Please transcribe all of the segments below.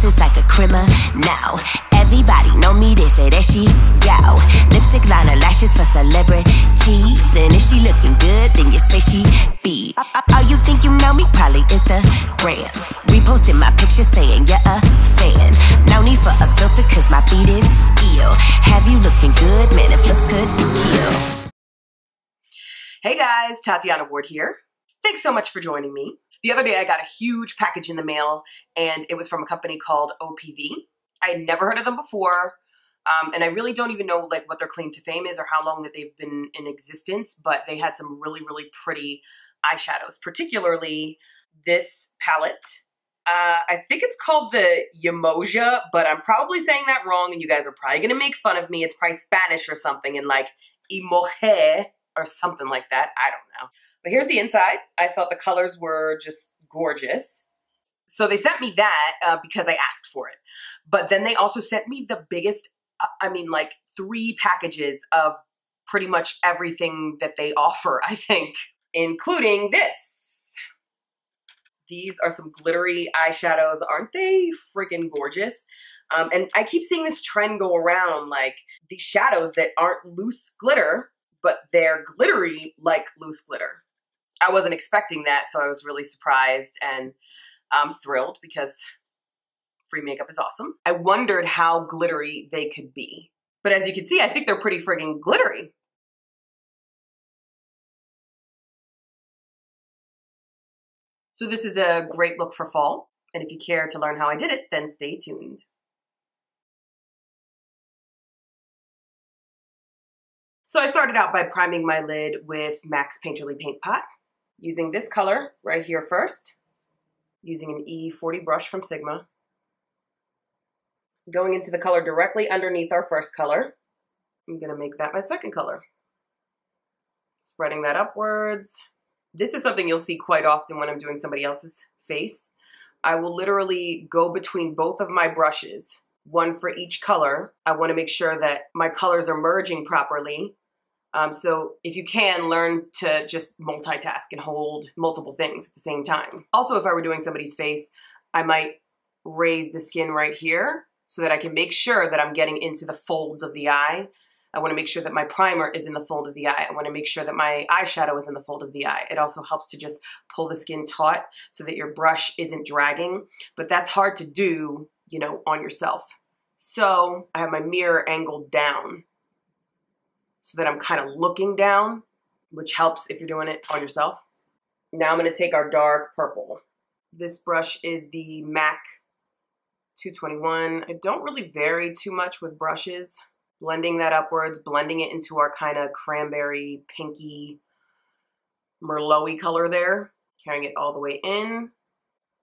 this is like a criminal. Everybody know me, they say that she go. Lipstick, liner, lashes for celebrities. And if she looking good, then you say she be. Oh, you think you know me? Probably Instagram. Reposting my picture saying you're a fan. No need for a filter, cause my beat is ill. Have you looking good? Man, if looks could kill. Hey guys, Tatiana Ward here. Thanks so much for joining me. The other day I got a huge package in the mail, and it was from a company called OPV. I had never heard of them before, and I really don't even know like what their claim to fame is or how long that they've been in existence, but they had some really, really pretty eyeshadows, particularly this palette. I think it's called the Yemoja, but I'm probably saying that wrong, and you guys are probably going to make fun of me. It's probably Spanish or something, and like Yemoja or something like that. I don't know. But here's the inside. I thought the colors were just gorgeous. So they sent me that because I asked for it. But then they also sent me the biggest, like 3 packages of pretty much everything that they offer, I think, including this. These are some glittery eyeshadows. Aren't they freaking gorgeous? And I keep seeing this trend go around, like these shadows that aren't loose glitter, but they're glittery like loose glitter. I wasn't expecting that, so I was really surprised and thrilled because free makeup is awesome. I wondered how glittery they could be. But as you can see, I think they're pretty friggin' glittery. So this is a great look for fall. And if you care to learn how I did it, then stay tuned. So I started out by priming my lid with MAC's Painterly Paint Pot, using this color right here first, using an E40 brush from Sigma, going into the color directly underneath our first color. I'm going to make that my second color. Spreading that upwards. This is something you'll see quite often when I'm doing somebody else's face. I will literally go between both of my brushes, one for each color. I want to make sure that my colors are merging properly. So if you can, learn to just multitask and hold multiple things at the same time. Also, if I were doing somebody's face, I might raise the skin right here so that I can make sure that I'm getting into the folds of the eye. I want to make sure that my primer is in the fold of the eye. I want to make sure that my eyeshadow is in the fold of the eye. It also helps to just pull the skin taut so that your brush isn't dragging, but that's hard to do, on yourself. So I have my mirror angled down so that I'm kind of looking down, which helps if you're doing it on yourself. Now I'm going to take our dark purple. This brush is the MAC 221. I don't really vary too much with brushes. Blending that upwards, blending it into our kind of cranberry, pinky, Merlot-y color there. Carrying it all the way in.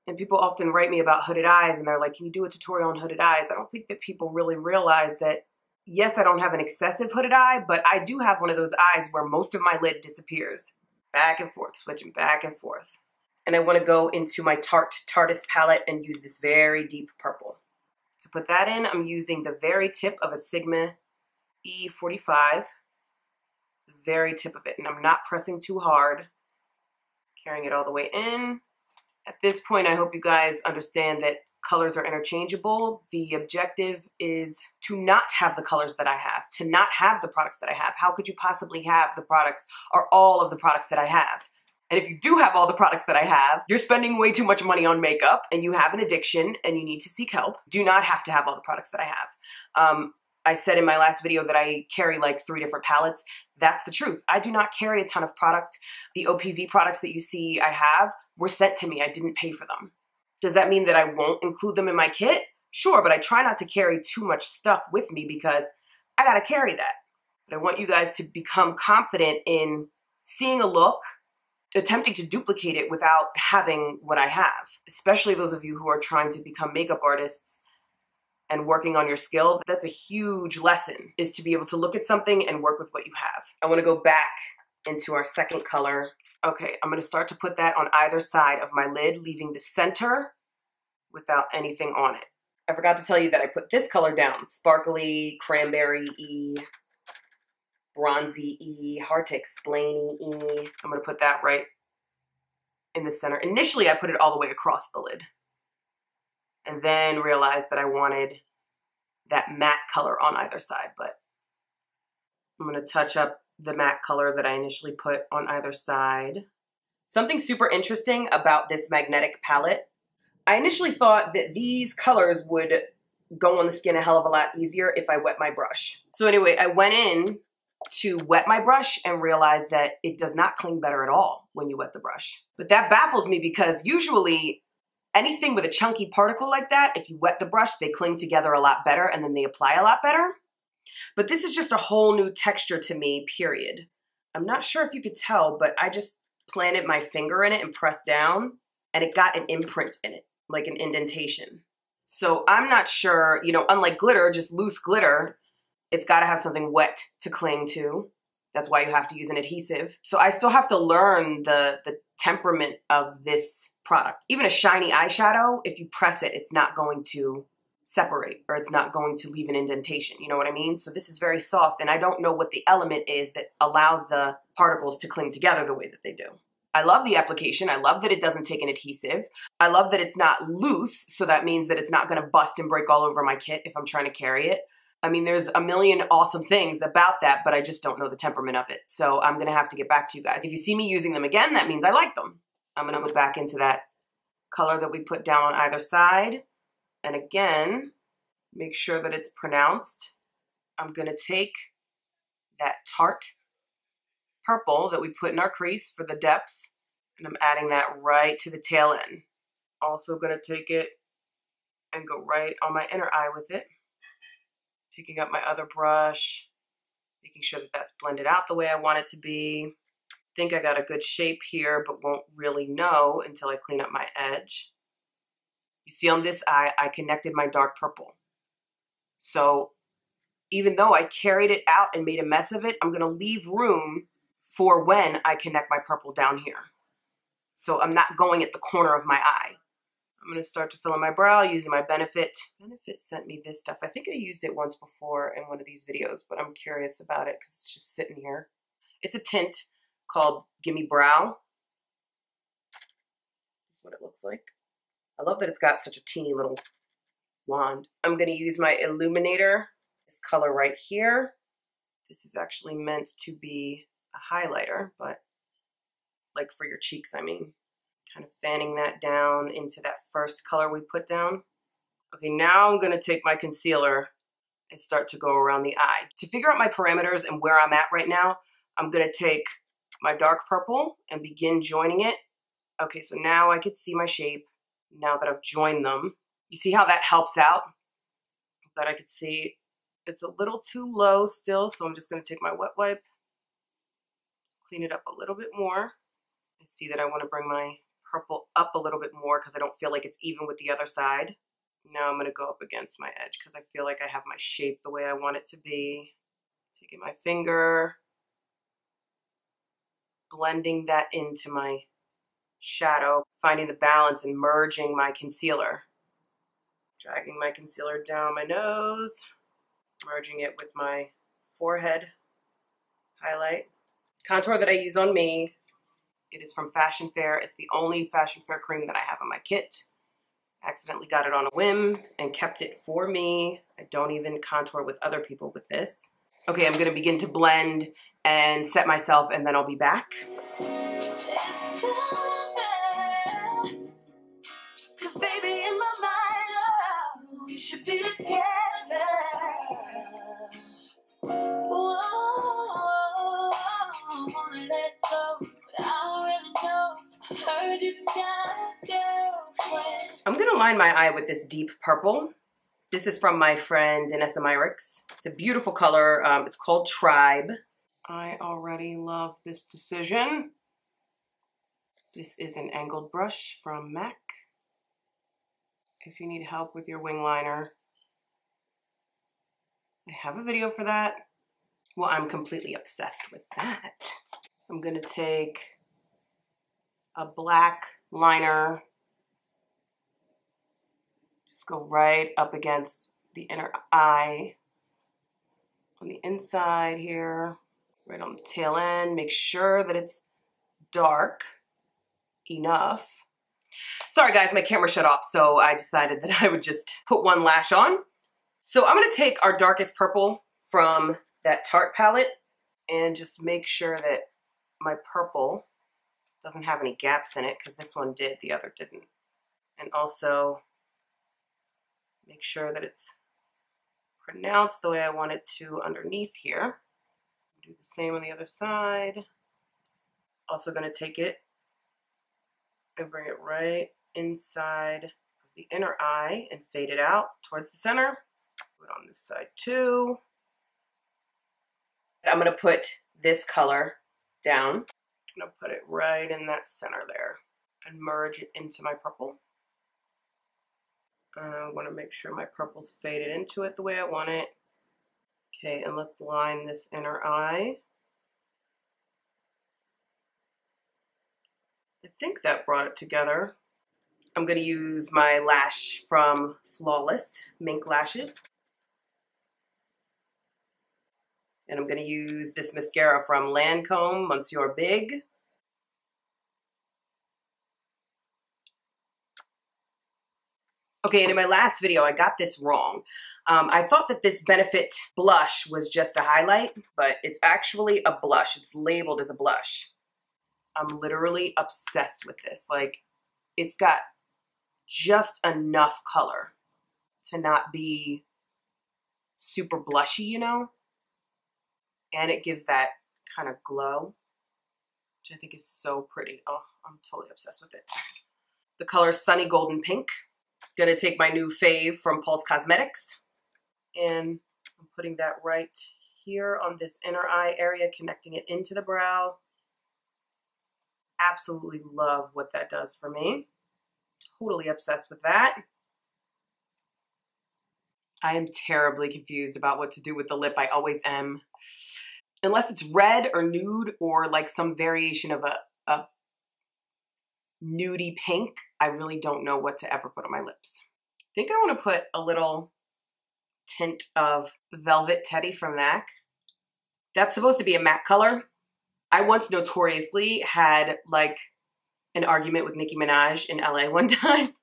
And people often write me about hooded eyes and they're like, can you do a tutorial on hooded eyes? I don't think that people really realize that, yes, I don't have an excessive hooded eye, but I do have one of those eyes where most of my lid disappears. Back and forth, switching back and forth. And I want to go into my Tarte Tartist palette and use this very deep purple. To put that in, I'm using the very tip of a Sigma E45, the very tip of it, and I'm not pressing too hard, carrying it all the way in. At this point, I hope you guys understand that colors are interchangeable. The objective is to not have the colors that I have, to not have the products that I have. How could you possibly have the products or all of the products that I have? And if you do have all the products that I have, you're spending way too much money on makeup and you have an addiction and you need to seek help. Do not have to have all the products that I have. I said in my last video that I carry like 3 different palettes. That's the truth. I do not carry a ton of product. The OPV products that you see I have were sent to me. I didn't pay for them. Does that mean that I won't include them in my kit? Sure, but I try not to carry too much stuff with me because I gotta carry that. But I want you guys to become confident in seeing a look, attempting to duplicate it without having what I have. Especially those of you who are trying to become makeup artists and working on your skill. That's a huge lesson, is to be able to look at something and work with what you have. I want to go back into our second color. Okay, I'm going to start to put that on either side of my lid, leaving the center without anything on it. I forgot to tell you that I put this color down, sparkly, cranberry-y, bronzy-y, hard to explain-y. I'm going to put that right in the center. Initially, I put it all the way across the lid. and then realized that I wanted that matte color on either side. But I'm going to touch up the matte color that I initially put on either side. Something super interesting about this magnetic palette, I initially thought that these colors would go on the skin a hell of a lot easier if I wet my brush. So anyway, I went in to wet my brush and realized that it does not cling better at all when you wet the brush. But that baffles me because usually anything with a chunky particle like that, if you wet the brush, they cling together a lot better and then they apply a lot better. But this is just a whole new texture to me, period. I'm not sure if you could tell, but I just planted my finger in it and pressed down and it got an imprint in it, like an indentation. So I'm not sure, you know, unlike glitter, just loose glitter, it's got to have something wet to cling to. That's why you have to use an adhesive. So I still have to learn the temperament of this product. Even a shiny eyeshadow, if you press it, it's not going to separate or it's not going to leave an indentation. You know what I mean? So this is very soft and I don't know what the element is that allows the particles to cling together the way that they do. I love the application. I love that it doesn't take an adhesive. I love that it's not loose, so that means that it's not going to bust and break all over my kit if I'm trying to carry it. I mean, there's a million awesome things about that, but I just don't know the temperament of it. So I'm going to have to get back to you guys. If you see me using them again, that means I like them. I'm going to go back into that color that we put down on either side. And again, make sure that it's pronounced. I'm going to take that Tarte purple that we put in our crease for the depth, and I'm adding that right to the tail end. Also going to take it and go right on my inner eye with it. Picking up my other brush, making sure that that's blended out the way I want it to be. I think I got a good shape here, but won't really know until I clean up my edge. You see on this eye, I connected my dark purple. So even though I carried it out and made a mess of it, I'm going to leave room for when I connect my purple down here. So I'm not going at the corner of my eye. I'm going to start to fill in my brow using my Benefit. Benefit sent me this stuff. I think I used it once before in one of these videos, but I'm curious about it because it's just sitting here. It's a tint called GimMe Brow. This is what it looks like. I love that it's got such a teeny little wand. I'm going to use my illuminator, this color right here. This is actually meant to be a highlighter, but like for your cheeks, I mean. Kind of fanning that down into that first color we put down. Okay, now I'm going to take my concealer and start to go around the eye. To figure out my parameters and where I'm at right now, I'm going to take my dark purple and begin joining it. Okay, so now I could see my shape now that I've joined them. You see how that helps out? But I could see it's a little too low still, so I'm just going to take my wet wipe, just clean it up a little bit more. I see that I want to bring my purple up a little bit more because I don't feel like it's even with the other side. Now I'm going to go up against my edge because I feel like I have my shape the way I want it to be. Taking my finger, blending that into my shadow, finding the balance and merging my concealer. Dragging my concealer down my nose, merging it with my forehead highlight. Contour that I use on me. It is from Fashion Fair. It's the only Fashion Fair cream that I have on my kit. Accidentally got it on a whim and kept it for me. I don't even contour with other people with this. Okay, I'm going to begin to blend and set myself, and then I'll be back. Baby, in my mind, oh, we should be together. Whoa, I wanna let go, but I don't really know. I heard you got a girlfriend. I'm gonna line my eye with this deep purple. This is from my friend Danessa Myrics. It's a beautiful color. It's called Tribe. I already love this decision. This is an angled brush from MAC. If you need help with your wing liner, I have a video for that. Well, I'm completely obsessed with that. I'm gonna take a black liner, just go right up against the inner eye, on the inside here, right on the tail end. Make sure that it's dark enough. Sorry guys, my camera shut off, so I decided that I would just put one lash on. So I'm gonna take our darkest purple from that Tarte palette and just make sure that my purple doesn't have any gaps in it, because this one did, the other didn't. And also make sure that it's pronounced the way I want it to underneath here. Do the same on the other side. Also gonna take it and bring it right inside of the inner eye and fade it out towards the center. Put it on this side too. I'm gonna put this color down. I'm gonna put it right in that center there and merge it into my purple. I wanna make sure my purple's faded into it the way I want it. Okay, and let's line this inner eye. I think that brought it together. I'm gonna use my lash from Flawless, Mink Lashes. And I'm gonna use this mascara from Lancome, Monsieur Big. Okay, and in my last video, I got this wrong. I thought that this Benefit blush was just a highlight, but it's actually a blush. It's labeled as a blush. I'm literally obsessed with this. Like, it's got just enough color to not be super blushy, you know? And it gives that kind of glow, which I think is so pretty. Oh, I'm totally obsessed with it. The color is Sunny Golden Pink. Gonna take my new fave from PULS Cosmetics, and I'm putting that right here on this inner eye area, connecting it into the brow. Absolutely love what that does for me. Totally obsessed with that. I am terribly confused about what to do with the lip. I always am. Unless it's red or nude or like some variation of a nudie pink, I really don't know what to ever put on my lips. I think I want to put a little tint of Velvet Teddy from MAC. That's supposed to be a matte color. I once notoriously had like an argument with Nicki Minaj in LA one time.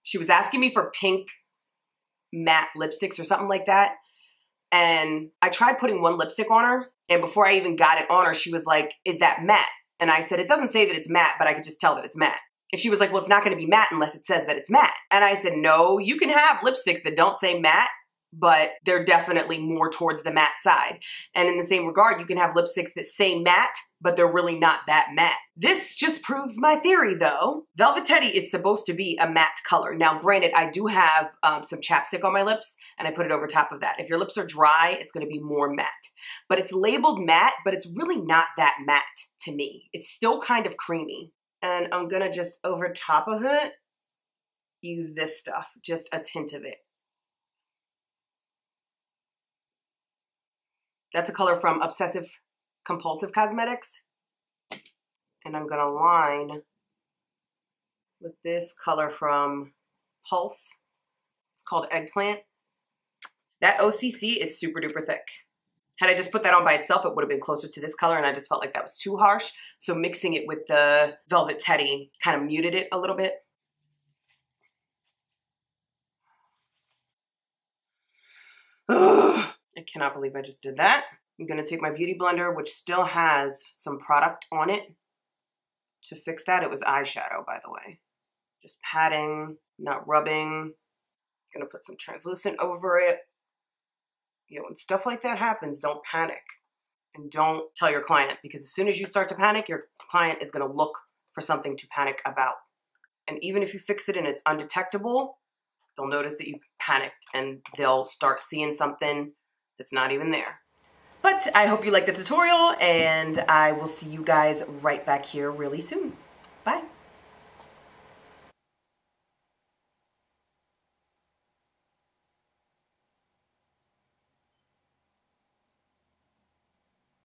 She was asking me for pink matte lipsticks or something like that. And I tried putting one lipstick on her. And before I even got it on her, she was like, is that matte? And I said, it doesn't say that it's matte, but I could just tell that it's matte. And she was like, well, it's not going to be matte unless it says that it's matte. And I said, no, you can have lipsticks that don't say matte, but they're definitely more towards the matte side. And in the same regard, you can have lipsticks that say matte, but they're really not that matte. This just proves my theory though. Velvet Teddy is supposed to be a matte color. Now granted, I do have some chapstick on my lips and I put it over top of that. If your lips are dry, it's gonna be more matte. But it's labeled matte, but it's really not that matte to me. It's still kind of creamy. And I'm gonna just over top of it, use this stuff, just a tint of it. That's a color from Obsessive Compulsive Cosmetics. And I'm gonna line with this color from PULS. It's called Eggplant. That OCC is super duper thick. Had I just put that on by itself, it would have been closer to this color, and I just felt like that was too harsh. So mixing it with the Velvet Teddy kind of muted it a little bit. Ugh. I cannot believe I just did that. I'm gonna take my beauty blender, which still has some product on it, to fix that. It was eyeshadow, by the way. Just patting, not rubbing. Gonna put some translucent over it. You know, when stuff like that happens, don't panic. And don't tell your client, because as soon as you start to panic, your client is gonna look for something to panic about. And even if you fix it and it's undetectable, they'll notice that you panicked and they'll start seeing something that's not even there. But I hope you liked the tutorial, and I will see you guys right back here really soon. Bye.